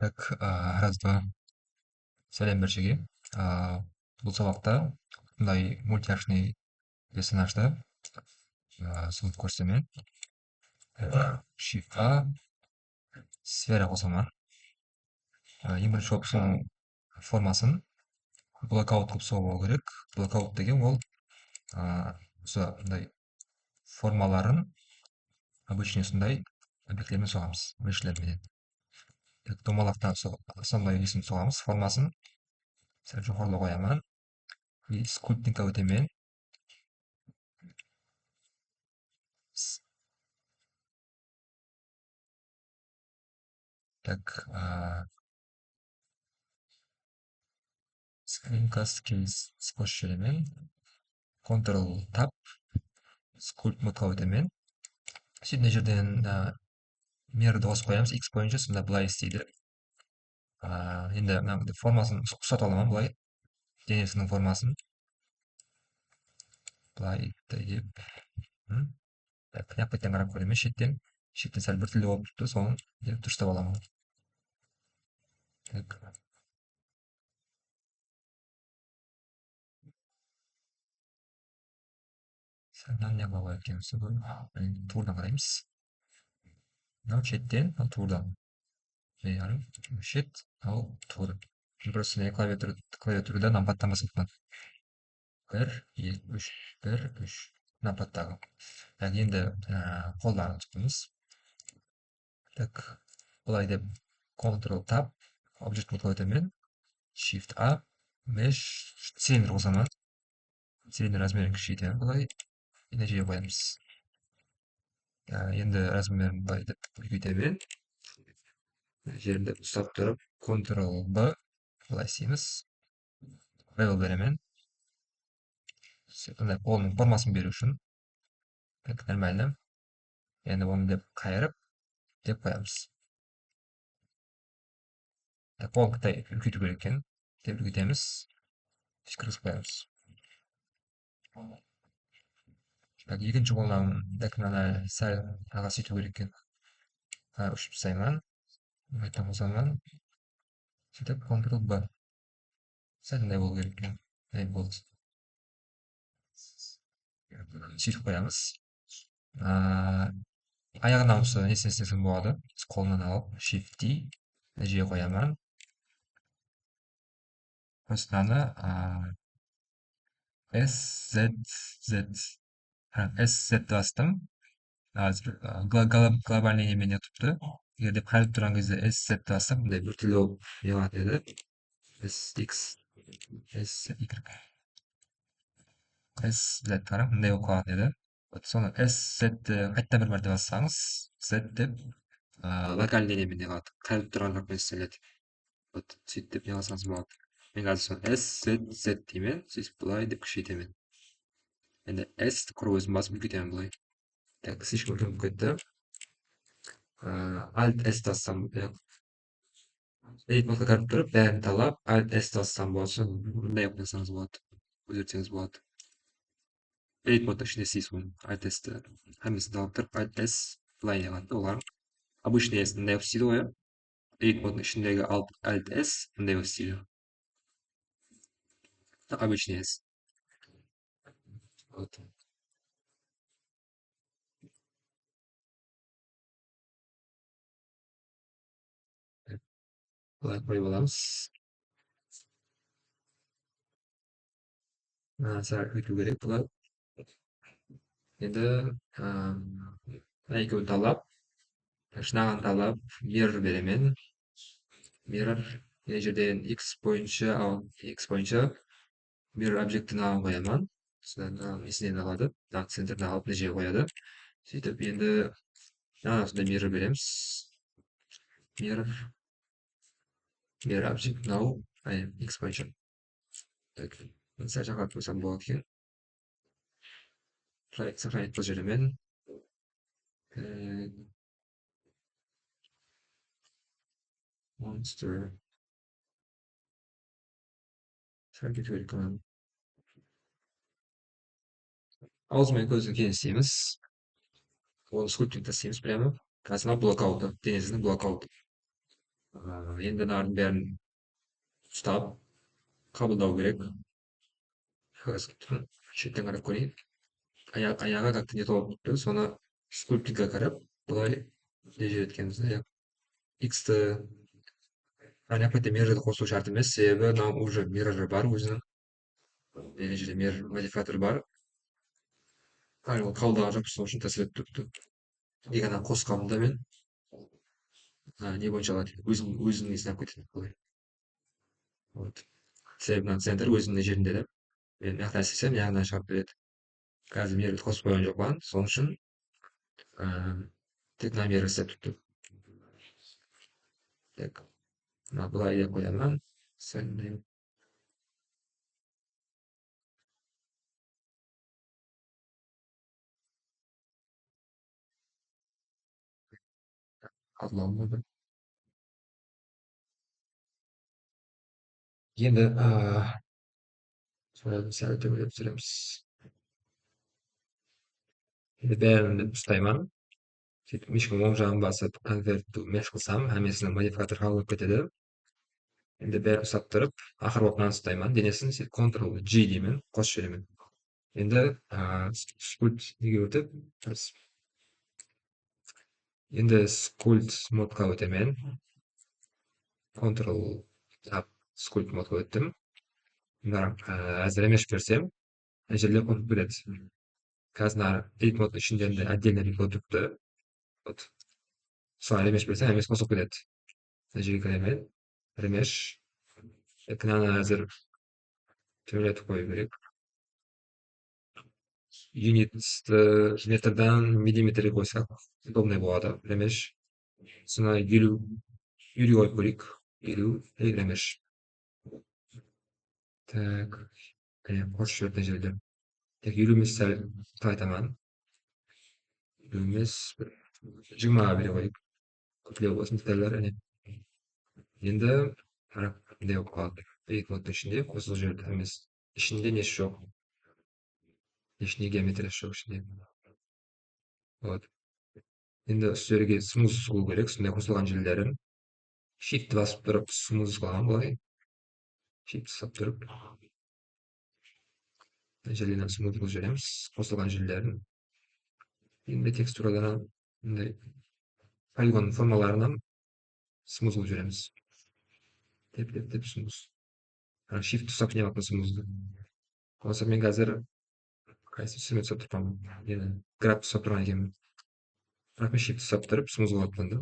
Так, раз, два. Сәлем баршаға. Бұл сабақта мындай мультяшный персонажды сызып көрсөтөмүн. Shift A, сфера косомун. Эң биринчи опцион формасын blockout кылып согуу керек. Blockout деген ол ошо мындай формаларын обычный ушундай объекттер менен согабыз, мешлер менен. Домалактан ошондой несин согабыз, формасын сәл жогорулап коямын. И скульптинга өтөмүн. Так, screencast case сквозь элемент, Ctrl Tab, sculpt модқа өтөмүн. Сөйтіп мына жерден мерді қосып қоямыз, X бойынша сонда былай істейді. Енді мына формасын ұқсатып аламын былай, денесінің формасын. Былай деп. Кнопкадан қарап көремін, шеттен сәл біртүрлі болып тұрды, соны дұрыстап аламын. Так. Сәлден не қылып екенбіз ғой. Туырдан қараймыз. Мынау шеттен, ал туырдан. Ярым шет, ал туыр. Просто не клавиатурада нампаттан басыпмын. 1, 2, 3, 1, 3. Нампаттағы. Так, енді қолдарын тұтымыз. Так, бұлай деп Ctrl Tab, Object модқа өтемін. Shift A, Mesh, цилиндр қосамын. Цилиндр размерін кішійтемін. Бұлай нәтиже қоямыз. Енді размерін бұлай деп үлкейтемін. Жерінде ұстап тұрып, Ctrl B, бұлай істейміз. Level беремін. Қолының формасын беру үшін. Так, нормально. Енді оны деп қайырып, деп қоямыз. Так, ол үлкейту керек екен. Деп үлкейтеміз. Кіргізіп қоямыз. Так, екінші қолынан так мынаны сәл аға сөйту керек екен. Ұшып тастаймын. Қайтадан қосамын. Сөйтіп Ctrl B. Сәл мындай болу керек екен. Болды. Сөйтіп қоямыз. Аяғынан осы несін істесем болады. Қолынан алып Shift D нәтиже қоямын. Осынаны SZ бастым. Глобальный немен тұрыпты. Егер деп қарап тұрған кезде SZ бастым, мындай біртүрлі болып неғат еді. SX, SY, SZ қарап, мындай болып қалатын еді. Соны SZ қайттан бір мәрте бассаңыз, Z деп локальный немен неғат. Қарап тұрған жақпен істеледі. Сөйтіп не қылсаңыз болады. Мен қазір соны SZ деймін, сөйтіп бұлай деп күшейтемін. Енді S құру өзім басып үлкейтемін бұлай. Так, слишком үлкен болып кетті. Alt S тассам, Edit модқа кіріп тұрып, бәрін талап, Alt S тассам болсын, мындай қылып жасаңыз болады. Өзгертсеңіз болады. Edit модта ішінде істейсіз оны, Alt S-ті. Хаммасын талап тұрып, Alt S былай неғады. Олар обычный S мындай қылып істейді ғой. Edit модтың ішіндегі Alt S мындай қылып істейді. Обычный S. Вот. Бұлай қойып аламыз. Сәл өту керек бұлай. Енді екеуін талап, шынаған талап, mirror беремін. Mirror, мына жерден X бойынша, mirror объектін алып қоямын. Содан есінен алады, центрден алып нәтиже қояды. Сөйтіп енді осындай mirror береміз. Mirror object now, X бойынша. Так, сәл жаққа қойсам болады екен. Сохранить бұл жермен. Monster. Сәл кету керек қылам. Ауыз мен көзін кейін істейміз. Оны скульптинг істейміз прямо. Қазір блокауты, денесінің блокауты. Endi bularning bärini tutab, kabuldaw gerek. Hazır tutun. Şetten qarap göreyim. Ayağa kalktı net olup tuttu. Sonra sculpting'e qarap, bulay neje etkенimizni X'ti aniq mirror'ды косуу шарт эмес, себеби мына уже mirror'ы бар өзүнүн. Мына жерде mirror модификатору бар. Ал кабылдаган жок, ошол үчүн таасир этип турупту. Тик анан косконумда мен не боюнча алат, өзүнүн несине алып кетет булай. Вот. Себеби мына центр өзүнүн жеринде да. Мен мыяктан силсем, мыягынан чыгып берет. Азыр mirror'ды косуп койгон жокмун, ошон үчүн тек мына mirror істеп турупту. Так, мына булай деп коямын. Сәл катланмады. Енді сәл төмендеп түсіреміз. Енді бәрін ұстаймын. Сөйтіп мишканың оң жағын басып конвертті меш қылсам, әмесінің модификатор қабыл болып кетеді. Енді бәрін ұстап тұрып, ақыр болып мынаны ұстаймын. Денесін сөйтіп Ctrl G деймін, қосып жіберемін. Енді скульпт неге өтіп, енді скульпт модқа өтемін. Ctrl Tab скульпт модқа өттім. Әзір меш берсем, жерлер қосып береді. Қазір edit модтың ішінде отдельно edit мод тұрыпты. Вот. Sonra remеш берсем, remеш қосылып кетеді. Мына жерге кіремін. Remеш. Экранын әзір төмендетіп қою керек. Unit'ті метрдан миллиметрге қойсақ удобный болады. Remеш. Соны 50 қойып көрейік. 50 remеш. Так. Қосып жіберді жерде. Тек 50 емес сәл тайтаман. 50 емес 20-ға бере қойып. Көптеу болсын детальдар. Енді қарап мындай болып қалады. Edit модтың ішінде қосылып жіберді емес. İçinde несі жоқ. Ешне геометриясы жоқ ішінде. Вот. Енді үстерге смуз қылу керек, сондай қосылған жерлерін. Shift басып тұрып, смуз қылған былай. Shift басып тұрып, жерлерін смуз қылып жібереміз, қосылған жерлерін. Енді текстурадан мындай полигон формаларынан смуз қылып жібереміз. Теп смуз. Shift ұстап не бақпын смузды. Осы мен қазір қайсы түсірмет ұстап тұрпамын. Енді граф ұстап тұрған екенмін. Бірақ мен shift ұстап тұрып, смуз қылып жатпын да.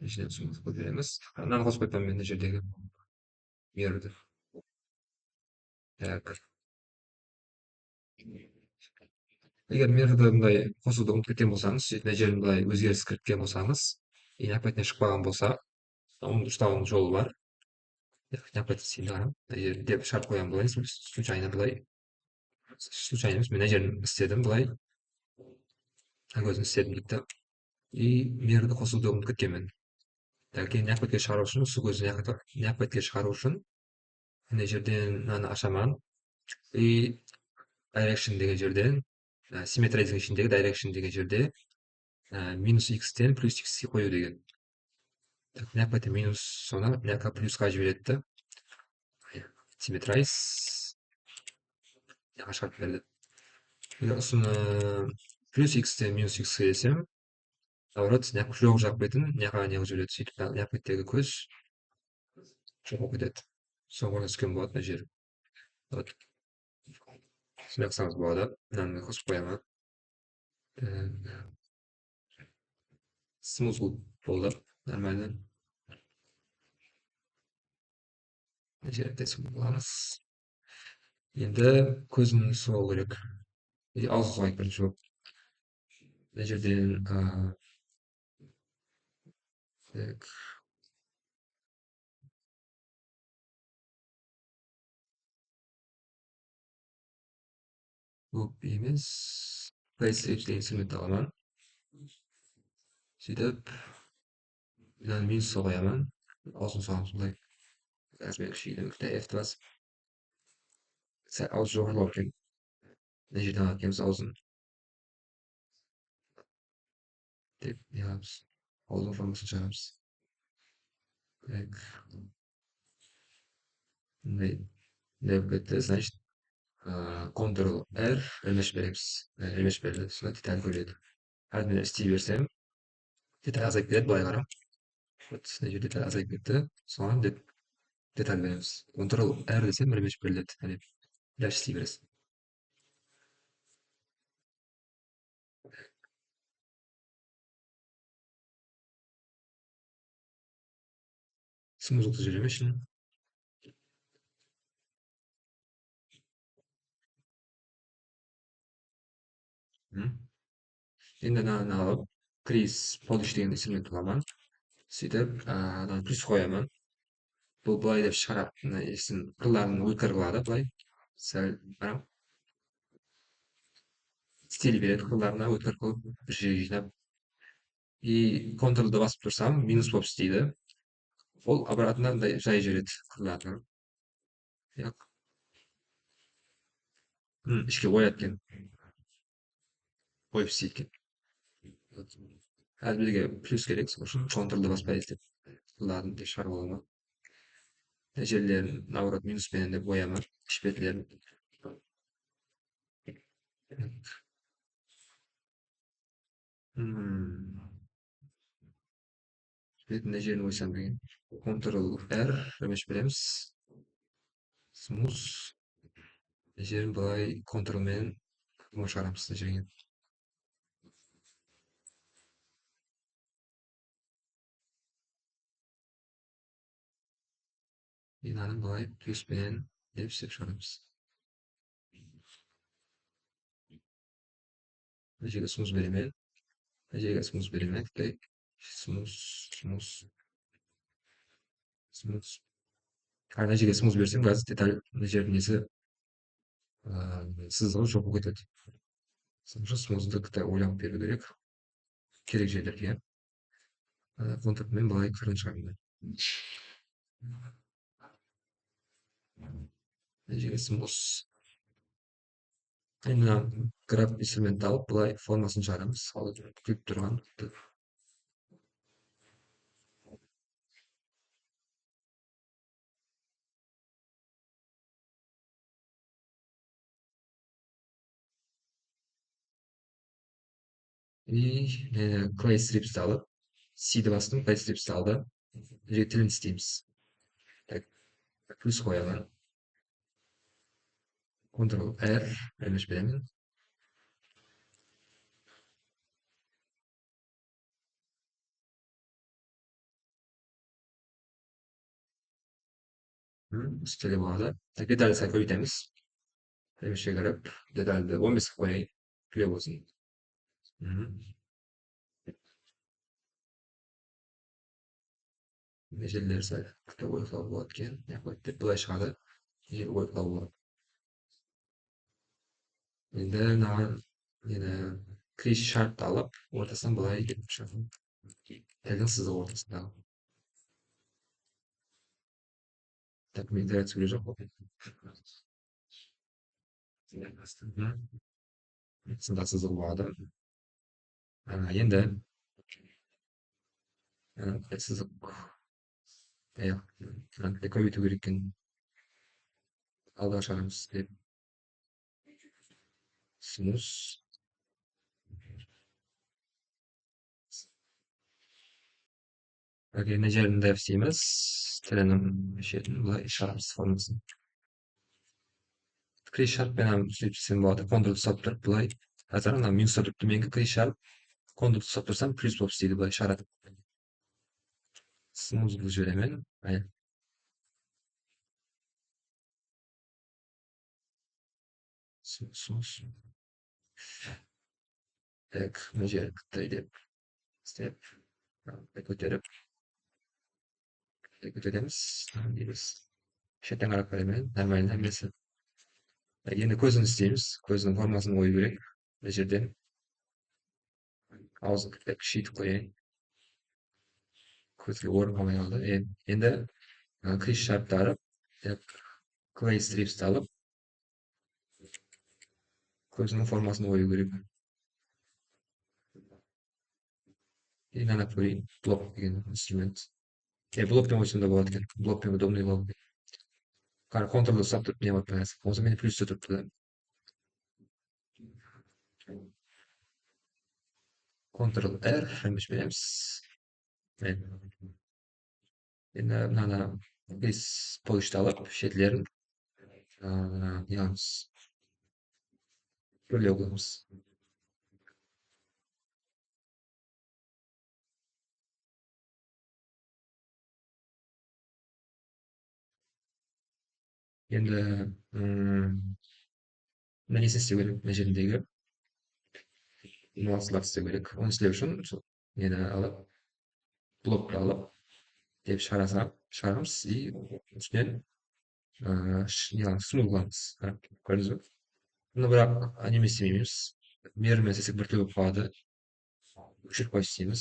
İçine smooth қылып жібереміз. Мынаны қосып қойыппын мен мына жердегі mirror'ды. Так. Егер mirror'ды мындай қосуды ұмытып кеткен болсаңыз, сөйтіп мына жерін былай өзгеріс кіріткен болсаңыз, опять шықпаған болса, оны дұрыстаудың жолы бар. Опять сенде қарам. Мына жерін деп шарт қоямын былай, случайно былай. Случайно емес, мен мына жерін істедім былай. Көзін істедім дейді. И mirror'ды қосуды ұмытып кеткенмін. Так, енді опять шығару үшін, су көзін опять шығару үшін, мына жерден мынаны ашамын. И direction деген жерден, симметрия деген ішіндегі direction деген жерде минус x'тен плюс x'ке қою деген. Так, мына минус соны мына плюсқа жібереді. Symmetrize мына шығарып берді. Осыны плюс x'тен минус x'ке десем, наоборот, жоқ жақ бетін мынаға не қылып жібереді. Сөйтіп мына беттегі көз жоқ болып кетеді. Соңғы түскен болады мына жер. Вот. Сондай қылсаңыз болады. Мынаны қосып қоямын. Смуз болды. Нормально. Мына жерде смуз қыламыз. Енді көзін сұғау керек. Аузын сұғайық бірінші болып. Мына жерден так. Көп емес. Face деген сегментті аламын. Сөйтіп, мынаны минусқа қоямын. Аузын сұғамын солай. Қазір мен кішігейден F-ті басып. Ауыз жоғарылау екен. Мына жерден алып келеміз аузын. deb yozamiz. Oldin formasini chiqaramiz. Так, bunday deb ketdi. Значит, Ctrl+R ilmish beramiz. Ilmish berildi. Sonra detal ko'ryapti. Admin istey bersam, detal azayib ketadi, былай qarang. Вот, necha detal azayib ketdi. Sonra detal beramiz. Ctrl+R desam, ilmish beriladi. Hani flash istey berasiz. Smooth'lukni tuzaymiz shuni. Endi anavini olib, Chris Polish degan ismni qilaman. Сөйтіп, плюс қоямын. Бұл былай деп шығарады, мына несін қырларын өткір қылады, былай. Сәл қарам, стиль береді қырларына өткір қылып, бір жерге жинап. И Ctrl-ды басып тұрсам, минус болып істейді. Ол обратно мындай жай жібереді қырларын. Яқ, ішке қояды екен, қойып істейді екен. Қазір бізге плюс керек, сол үшін Ctrl-ды баспай істеп қырларын тек шығарып аламын. Жерлерін наоборот минуспен деп боямын, іш бетлерін. Бетінде жерін қойсам деген. Ctrl+R ремеш береміз. Smooth. Жерін былай Ctrl-мен шығарамыз мына жерге. Мынаның былай плюспен деп істеп шығарамыз. Мына жерге smooth беремін. Мына жерге smooth беремін. Smooth. Мына жерге smooth берсем, қазір деталь мына жердің несі сызығы жоқ болып кетеді. Соның үшін smooth'дықты ойланып беру керек. Керек жерлерге. Ctrl-мен былай қырын шығарамын. Мына жерге smooth. Енді мына граф инструментті алып, былай формасын шығарамыз. Күліп тұрған. И clay strips'ті алып, C-ді бастым, clay strips'ті алды. Мына жерге тілін істейміз. Так, плюс қоямын. Ctrl+R ремеш беремін. Үстеле болады. Деталь сәл көбейтеміз. Ремешке қарап, детальді 15-ке қояйын. Күле болсын. Жерлер сәл күтіп ойқылау болады екен. Деп былай шығады. Жер ойқылау болады. Енді мынаған криш шартты алып, ортасынан былай кетіп шығамын. Тілдің сызығы ортасындағы. Так, мен дәл сөйле жоқ болып. Сында сызығы болады. Енді сызық көбейту керек екен. Алға шығарамыз деп. Смус. Мына жерін дәп істейміз. Тілінің шетін былай шығарамыз формасын. Криш шартпен сөйтіп істесем болады. Ctrl ұстап тұрып былай. Қазір ана минус тұрып төменгі криш шарп. Ctrl ұстап тұрсам плюс болып істейді былай шығарады. Смузды жіберемін. Смуз. Так, мына жер деп істеп көтереміз. Шеттен қарап қараймын. Нормально емесі. Енді көзін істейміз. Көзінің формасын қою керек. Мына жерден аузын кішійтіп қояйын. Көзге орын қалмай қалды. Енді криш шарптары clay strips'ті алып, көзінің формасын қою керек. инанап көрейін. Блок деген инструмент. Блокпен қойсам да болады екен. Блокпен удобный болды. Контролды ұстап тұрып не қойып қоясың. Осы менде плюс тұрыпты да. Ctrl R жұмыс береміз. Енді мынаны бес почта алып, шетлерін неғамыз, бірлеу қыламыз. Енді мына несін істеу керек, мына жеріндегі нюанслар істеу керек. Оны істеу үшін нені алып, блокты алып, деп шығарамыз и үстінен не қыламыз, смул қыламыз. Көрдіңіз бе? Бұны бірақ немен істемейміз. Мерімен істесек біртүрлі болып қалады. Өшіріп қойып істейміз.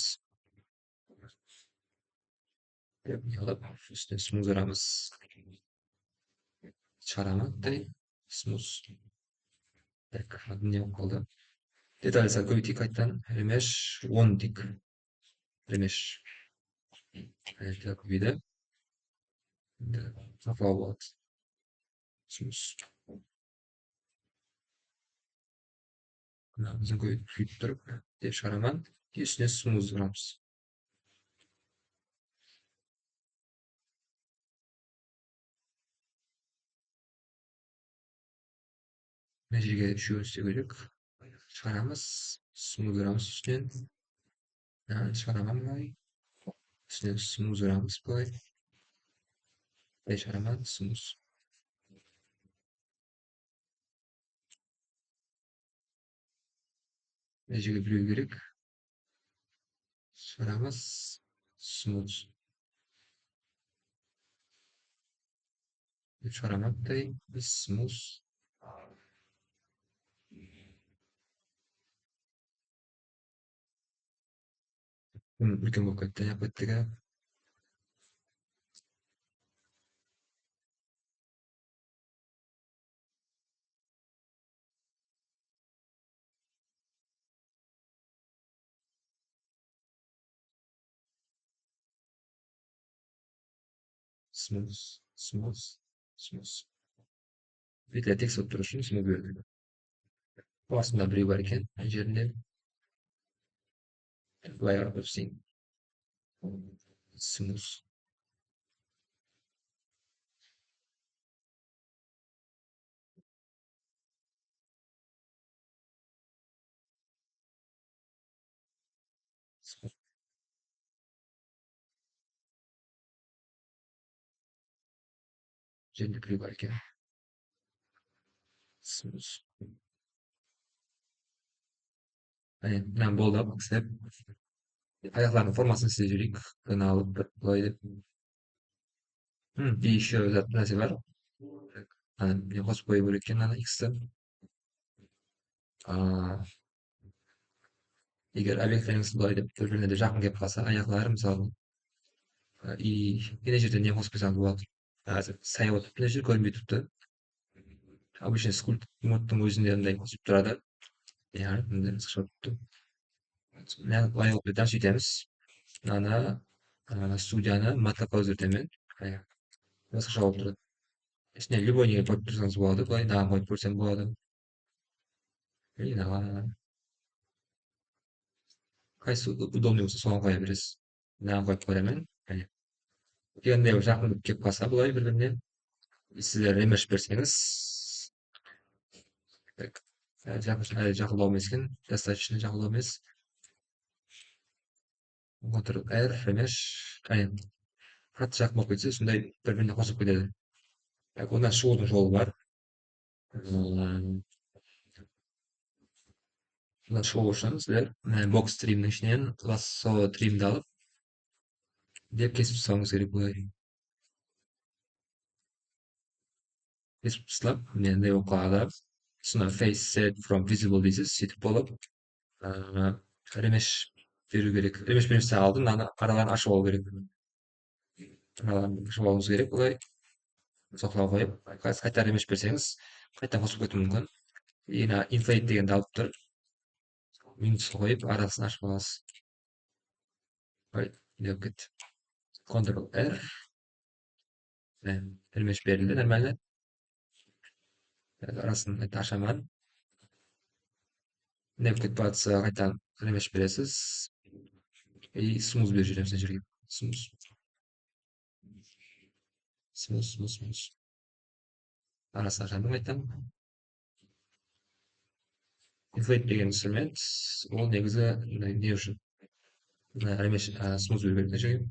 Деп не қылып, үстінен смул ырамыз. Шығарама, смус. Так, не болып қалды. Деталь көбейтейік қайтадан. Ремеш 10 дейік. Ремеш. Көбейді. Сапалы болады. Смус. Біздің көбейтіп тұрып, деп шығараман. Үстіне смуз ұрамыз. Мына жерге үшеуін істеу керек. Шығарамыз. Смуз ұрамыз үстінен. Шығараман былай. Үстінен смуз ұрамыз былай. Шығараман, смуз. Мына жерге біреу керек. Шығарамыз. Смуз. Шығараматтай. Смуз. Үлкен болып кетті. Аяқ беттігі. Смуз. Смуз. Смуз. Бетля текст болып тұру үшін смуз бердік. Басында біреу бар екен. Мына жерінде. Былай қарап істейін. Смуз. Жерінде біреу бар екен. Смуз. Мынаны болды кісілеп. Аяқларының формасын істеп жіберейік. Бұны алып бір былай деп. И еще нәрсе бар. Мен қосып қою керек екен ана X-ті. Егер объектілеріңіз былай деп бір-біріне де жақын келіп қалса, аяқлары мысалы и мына жерден не қосып қойсаңыз болады. Қазір сай отырып мына жер көрінбей тұрыпты. Обычно скульптың өзінде андай қосып тұрады. Яғни мындай қысқаша тұрыпты. Былай қылып бірден сөйтеміз. Мынаны студияны матлапқа өзгертемін. Басқаша болып тұрады. Ішіне любой неге қойып тұрсаңыз болады. Былай мынаған қойып көрсем болады. Мынаған қайсы удобный болса соған қоя бересіз. Мынаған қойып қоямын. Егер жақын келіп қалса былай бір-біріне сіздер ремеш берсеңіз, жақындау емес екен, достаточно жақындау емес. Ctrl R ремеш, қатты жақын болып кетсе, сондай бір-біріне қосып кетеді. Одан шығудың жолы бар. Бұдан шығу үшін сіздер бокс тримнің ішінен лассо тримді алып, деп кесіп тастауыңыз керек былай. Кесіп тастап, мындай болып қалады. Соны face set from visible дейсіз, сөйтіп болып, ремеш беру керек. Ремеш берместен алдын, мынаны араларын ашып алу керек. Араларын ашып алуыңыз керек былай. Соқыра қойып, қайта ремеш берсеңіз, қайта қосып кетуі мүмкін. Inflate дегенді алып тұрып, минус қойып, арасын ашып аласыз. Right. Yok et. Ctrl R. Elime berildi. Normalde arasını taşaman. Navigate batsa qaytadan elime beresiz. Smooth berip жүрөм сен жерге. Smooth. Smooth, smooth, smooth. Arasına taşadım qaytadan. Inflate деген инструмент. Ол негізі не үшін? Элеме smooth беріп беретін жерге.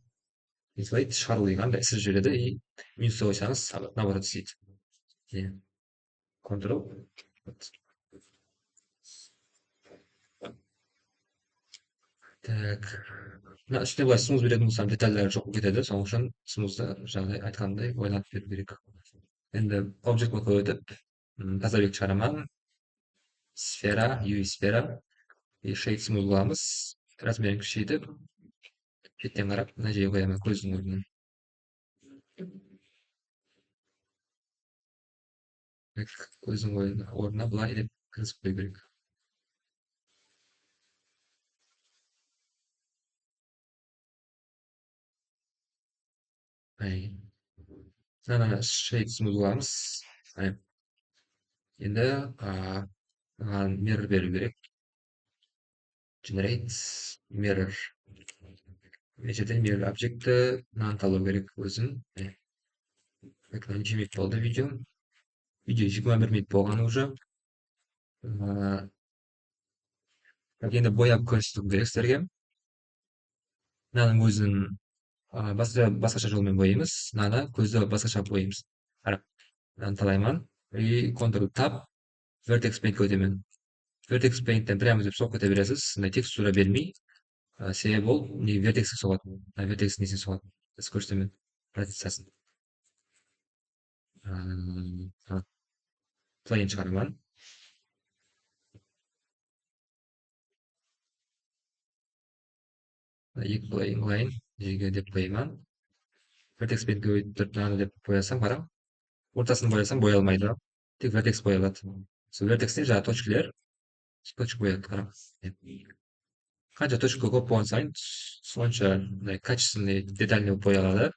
Inflate шығару деген андай сіз жібереді и минусты қойсаңыз наоборот істейді. Иә. Ctrl. Так. Мына үстіне былай смуз беретін болсам детальдері жоқ болып кетеді. Соның үшін смузды жаңағыдай айтқандай ойланып беру керек. Енді object модқа өтіп, таза объект шығарамын. Сфера, UV сфера. И shade smooth қыламыз. Размерін кішірейтіп, шеттен қарап, мына жерге қоямын көздің орнына. Көздің орнына былай деп кіргізіп қою керек. Мына shade smooth қыламыз. Енді маған mirror беру керек. Generate mirror. Мына жерден mirror объектті мынаны табу керек өзін. Ekran 2 minut oldu video. Video 21 minut болған уже. Енді бояп көрсету керек сіздерге. Мынаның өзін басқаша жолмен бояймыз. Мынаны көзді басқаша бояймыз. Қарап, мынаны талаймын. И Ctrl Tab, Vertex Paint'ке өтемін. Vertex Paint'тен прямо деп соғып кете бересіз. Мына текстура бермей, себебі ол Vertex'ке соғады. Vertex несіне соғады. Біз көрсетемін позициясын. Плейн шығарамын. Екі плейн жерге деп қойман. Vertex Paint'ке өтіп мынаны деп боясам, қарам. Ортасын боясам боялмайды. Тек Vertex боялады. Сол Vertex'те жаңағы точкалар, точка бояды, қарам. Қанша точка көп болған сайын, сонша качественный детальный боялады.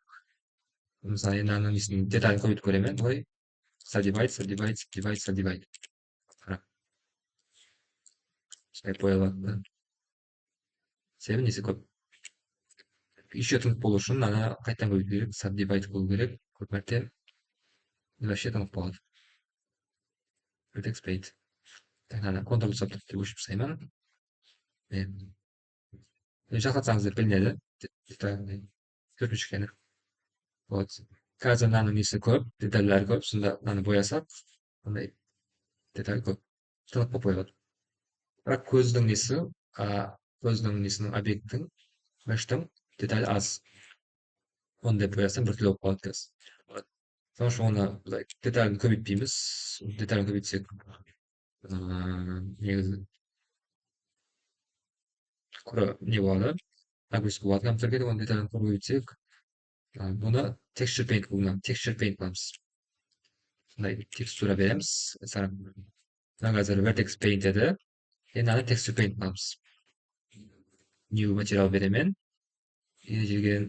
Мысалы, енді ананың несін деталін көбейтіп көремін. Ой, subdivide, subdivide, subdivide, subdivide. Қарам. Солай боялады. Себебі несі көп. Еще тынық болу үшін ана қайтадан көбейту керек, subdivide болу керек. Көп мәрте вообще тынық болады. Vertex Paint. Ана Ctrl Subtract деп өшіп тастаймын. Жасатсаңыздар білінеді. Төртінші кені. Вот. Қазір мынаның несі көп, детальдері көп. Сонда мынаны боясақ, андай деталь көп. Тынық болып қойылады. Бірақ көздің несінің объекттің мештің деталь аз. Оны деп боясам біртүрлі болып қалады қазір. Соның үшін оны деталін көбейтпейміз. Деталін көбейтсек, негізі құры не болады, нагрузка болады компьютерге. Оны деталін көбейтсек, бұны texture paint қыламыз. Мындай текстура береміз. Мына қазір vertex paint еді. Енді аны texture paint қыламыз. New материал беремін. Енді жерге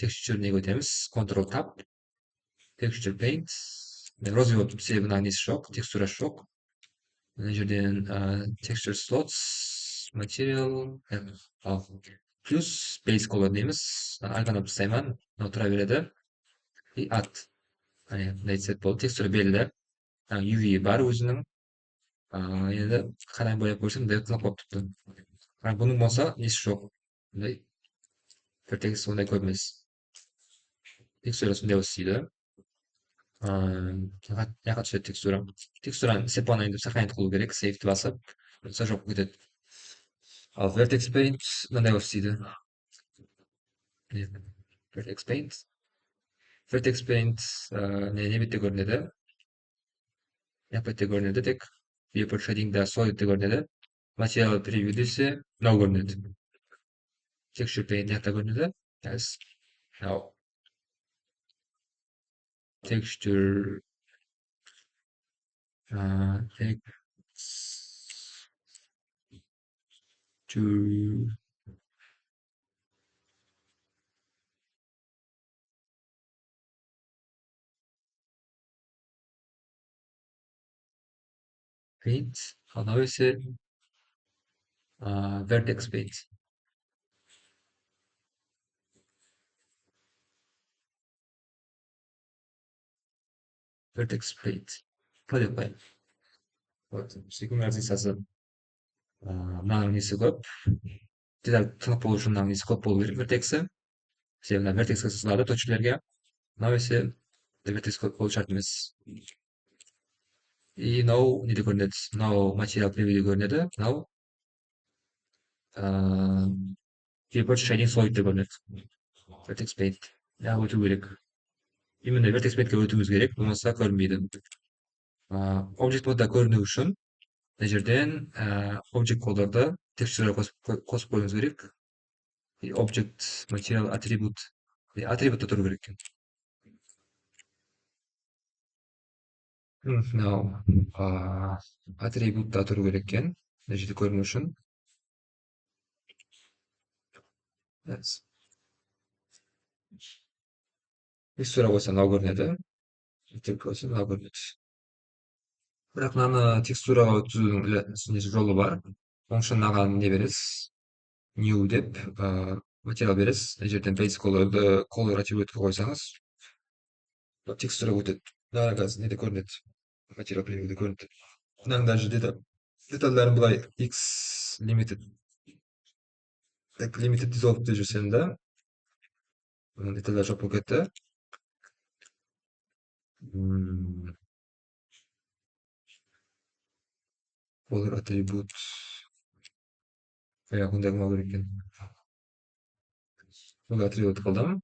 texture неге өтеміз. Ctrl Tab, texture paint. Розовый болып себебі мына несі жоқ, текстурасы жоқ. Мына жерден texture slots, material, плюс base color дейміз. Альбаны тастаймын. Мынау тұра береді. И add. Мындай цвет болды. Текстура берілді. UV бар өзінің. Енді қарай бояп көрсем, мындай тынық болып тұпты. Бұның болса несі жоқ. Мындай Vertex ондай көп емес. Текстура сондай істейді. Яққа түседі текстура. Текстураны сепаны енді сохранить қылу керек. Сейвті басып. Болса жоқ кетеді. Ал Vertex Paint мындай істейді. Vertex Paint. Vertex Paint не бетте көрінеді. Яқ бетте көрінеді тек. Viewport Shading'да Solid'де көрінеді. Material Preview десе, мынау көрінеді. Texture Paint яқта көрінеді. Texture paint. Anavı ise vertex paint. Vertex paint. Hadi yapayım. Вот. Секунд разницасы маңызы көп. Деталь тынық болу үшін маңызы көп болу керек вертексі. Себебі мына вертекске сызылады точкалерге. Мынау есе вертекс көп болу шарт емес. И мынау неде көрінеді? Мынау материал превьюде көрінеді. Мынау paper shading solidте көрінеді. Vertex paint. Яғни өту керек. Именно vertex paintке өтуіміз керек, болмаса көрінбейді. Object mode'да көріну үшін мына жерден object кодарды текстурға қосып қоюымыз керек. Object, material, attribute. Атрибутта тұру керек екен. Мынау атрибутта тұру керек екен. Мына жерде көріну үшін. Текстура қойса мынау көрінеді. Тек қойса мынау көрінеді. Бірақ мынаны текстураға өткізудің жолы бар. Оның үшін мынаған не бересіз? New деп материал бересіз. Мына жерден base color атрибутқа қойсаңыз, текстура өтеді. Мына қазір неде көрінеді? Материал превьюде көрінеді. Мынаның даже детальдарын былай x limited dissolve деп жүрсем да, детальдар жоқ болып кетті. Color атрибут. Қандай қылмау керек екен? Бұл атрибут қылдым.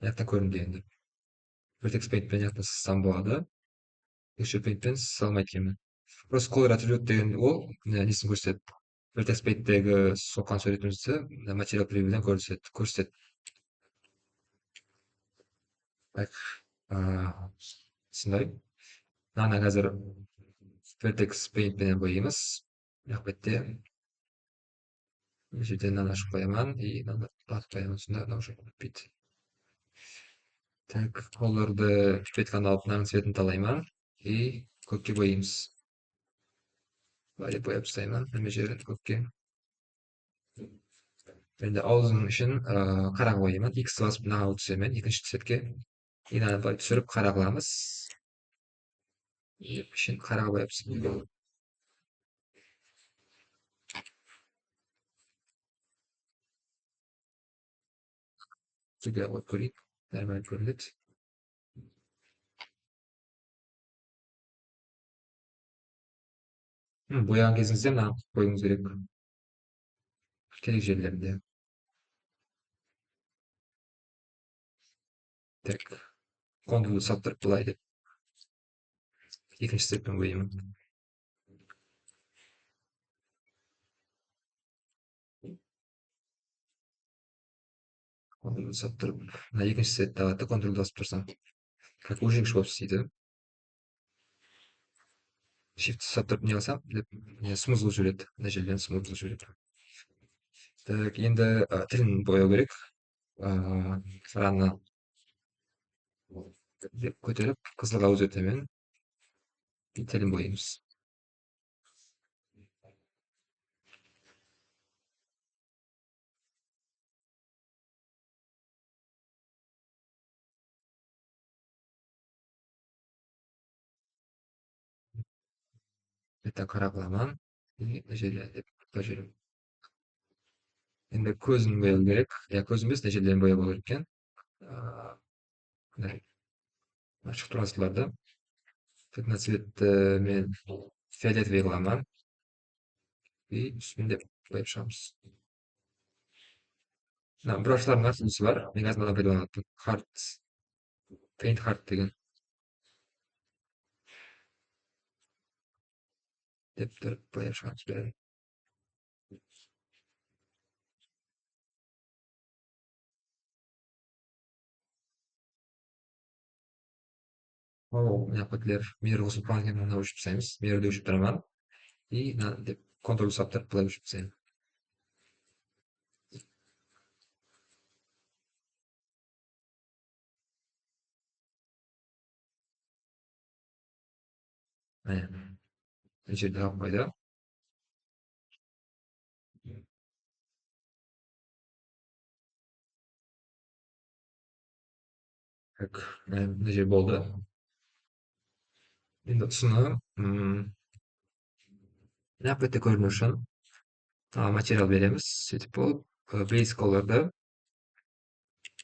Яқта көрінді енді. Vertex paintпен яқта сызсам болады. Texture paintпен сыза алмайды екенмін. Просто color атрибут деген ол несін көрсетеді. Vertex painттегі соққан суретімізді материал превьюден көрсетеді. Сондай. Мынаны қазір vertex paintпенен бояймыз. Мына бетте мына жерден мынаны ашып қоямын и мынаны батып қоямын. Сонда мынау жоқ кетпейді. Так, колорды пипетканы алып мынаның цветін талаймын и көкке бояймыз. Былай бояп тастаймын мына жерін көкке. Енді аузының ішін қара бояймын. X басып мынаға түсемін екінші цветке. И мынаны былай түсіріп қара қыламыз. Ішін қараға бояп тастаймын. Түге қойып көрейік. Нормально көрінеді. Бояған кезіңізде мынаны қоюыңыз керек. Керек жерлерінде. Так, контурды саптырып былай деп. Екінші цветпен бояймын. Контурды саптырып, мына екінші цветті алады да контурды басып тұрсам. Как ужегіш болып істейді. Shift саптырып не алсам, смуз қылып жібереді. Мына жерден смуз қылып жібереді. Так, енді тілін бояу керек. Сараны көтеріп, қызылға өзгертемін. Тілін бояймыз. Это қара қыламын. Мына жерден деп қойып жіберемін. Енді көзін бояу керек. Көз емес, мына жерлерін бояу керек екен. Ашық тұрғызыларды. Мына цветті мен фиолетовый қыламын. И үстін деп бояп шығамыз. Мына брашлардың әртүрлісі бар. Мен қазір мынадан пайдаланатынмын. Paint hard деген. Деп тұрып бояп шығамыз бәрін. Мына пәтлер мейір қосып қалған екен, мына өшіп тастаймыз. Мейірді өшіп тұрамын. И мына деп контур саптырып былай өшіп тастаймын. Mына жерде алып қойды. Так, мына жер болды. Енді ұсыны мына бетте көріну үшін материал береміз. Сөйтіп болып, base color'ды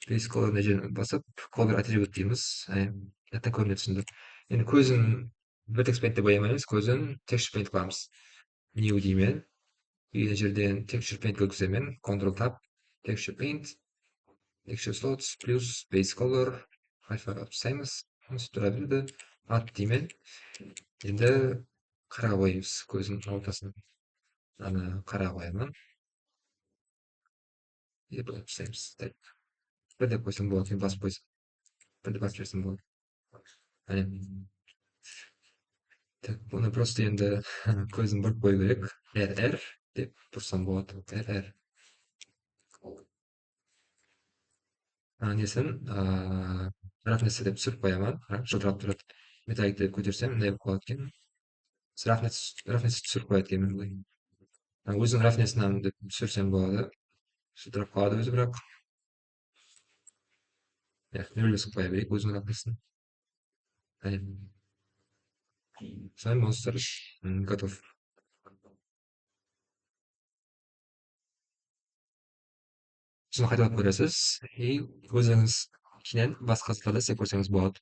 base color мына жерін басып, color attribute дейміз. Мына көріне түсінді. Енді көзін vertex paint'те боямаймыз, көзін texture paint қыламыз. New деймен. Мына жерден texture paint өткіземін. Ctrl Tab, texture paint, texture slots, плюс base color, alpha жасаймыз. Осы тұра берді. Add деймен. Енді қара қойымыз көздің ортасын. Аны қара қоямын. И былай жасаймыз. Так. Бірде қойсам болады, кейін басып қойсам. Бірде басып жіберсем болады. Әне. Так, бұны просто енді көзін бұрып қою керек. RR деп тұрсам болады. RR. Несін roughness деп түсіріп қоямын. Жылтырап тұрады. Металлик деп көтерсем, мындай болып қалады екен. Roughness түсіріп қояды екенмін былай. Өзінің roughness'ынан деп түсірсем болады. Жылтырап қалады өзі, бірақ нөл басып қоя берейік өзінің roughness'ын. Әне. Сай монстр готов. Соны қайталап көресіз. И өзіңіз кейіннен басқа заттарда істеп көрсеңіз болады.